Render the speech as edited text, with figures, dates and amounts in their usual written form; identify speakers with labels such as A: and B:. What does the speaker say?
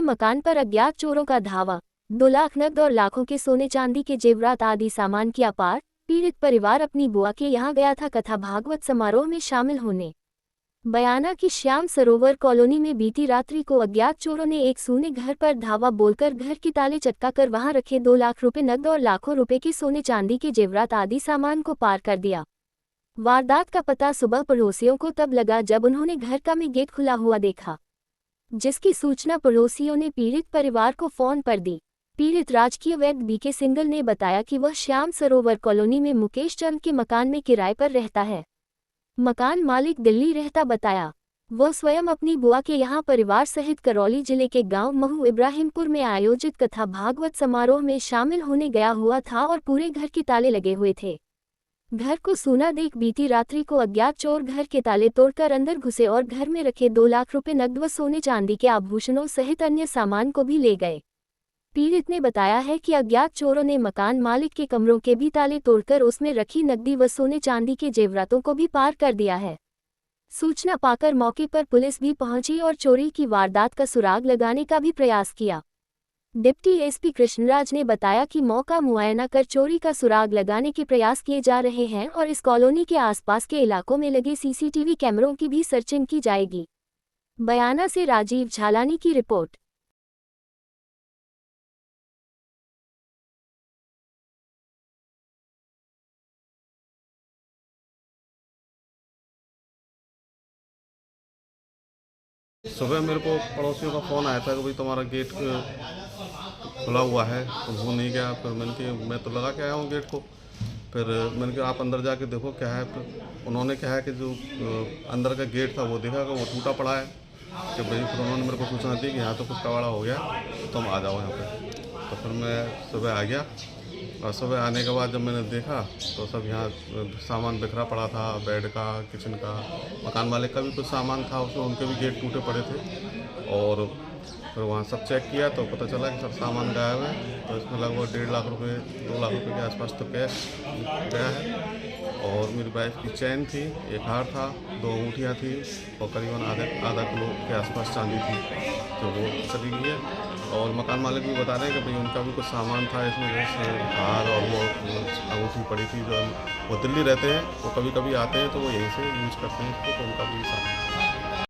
A: मकान पर अज्ञात चोरों का धावा। 2 लाख नकद और लाखों के सोने चांदी के जेवरात आदि सामान किया पार। पीड़ित परिवार अपनी बुआ के यहाँ गया था कथा भागवत समारोह में शामिल होने। बयाना की श्याम सरोवर कॉलोनी में बीती रात्रि को अज्ञात चोरों ने एक सूने घर पर धावा बोलकर घर की ताले चटकाकर वहां रखे 2 लाख रुपए नकद और लाखों रुपए के सोने चांदी के जेवरात आदि सामान को पार कर दिया। वारदात का पता सुबह पड़ोसियों को तब लगा जब उन्होंने घर का में गेट खुला हुआ देखा, जिसकी सूचना पड़ोसियों ने पीड़ित परिवार को फोन पर दी। पीड़ित राजकीय वैद्य बीके सिंगल ने बताया कि वह श्याम सरोवर कॉलोनी में मुकेश चंद के मकान में किराए पर रहता है। मकान मालिक दिल्ली रहता बताया। वह स्वयं अपनी बुआ के यहाँ परिवार सहित करौली जिले के गांव महू इब्राहिमपुर में आयोजित कथा भागवत समारोह में शामिल होने गया हुआ था और पूरे घर के ताले लगे हुए थे। घर को सूना देख बीती रात्रि को अज्ञात चोर घर के ताले तोड़कर अंदर घुसे और घर में रखे 2 लाख रुपए नकद व सोने चांदी के आभूषणों सहित अन्य सामान को भी ले गए। पीड़ित ने बताया है कि अज्ञात चोरों ने मकान मालिक के कमरों के भी ताले तोड़कर उसमें रखी नकदी व सोने चांदी के जेवरातों को भी पार कर दिया है। सूचना पाकर मौके पर पुलिस भी पहुंची और चोरी की वारदात का सुराग लगाने का भी प्रयास किया। डिप्टी एसपी कृष्णराज ने बताया कि मौका मुआयना कर चोरी का सुराग लगाने के प्रयास किए जा रहे हैं और इस कॉलोनी के आसपास के इलाकों में लगे सीसीटीवी कैमरों की भी सर्चिंग की जाएगी। बयाना से राजीव झालानी की रिपोर्ट।
B: सुबह मेरे को पड़ोसियों का फ़ोन आया था कि भाई तुम्हारा गेट खुला हुआ है, तुम हो नहीं गया। फिर मैं तो लगा के आया हूँ गेट को। फिर मैंने कहा आप अंदर जाके देखो क्या है। फिर उन्होंने कहा है कि जो अंदर का गेट था वो देखा कि वो टूटा पड़ा है कि भाई। फिर उन्होंने मेरे को सूचना दी कि यहाँ तो कुछ कबाड़ा हो गया, तो तुम आ जाओ यहाँ पे। तो फिर मैं सुबह आ गया और सुबह आने के बाद जब मैंने देखा तो सब यहाँ सामान बिखरा पड़ा था, बेड का, किचन का। मकान मालिक का भी कुछ सामान था उसमें, उनके भी गेट टूटे पड़े थे। और फिर वहाँ सब चेक किया तो पता चला कि सब सामान गायब है। तो इसमें लगभग 1.5 लाख रुपए 2 लाख रुपए के आसपास तो कैश गया है। और मेरी वाइफ की चैन थी, एक हार था, 2 अंगूठियाँ थी और करीबन आधा किलो के आसपास चांदी थी जो वो चली गई है। और मकान मालिक भी बता रहे हैं कि भाई उनका भी कुछ सामान था इसमें, जैसे हार और वो अंगूठी पड़ी थी। जो वो दिल्ली रहते हैं, वो कभी कभी आते हैं तो वो यहीं से यूज़ करते हैं इसको, तो उनका भी सामान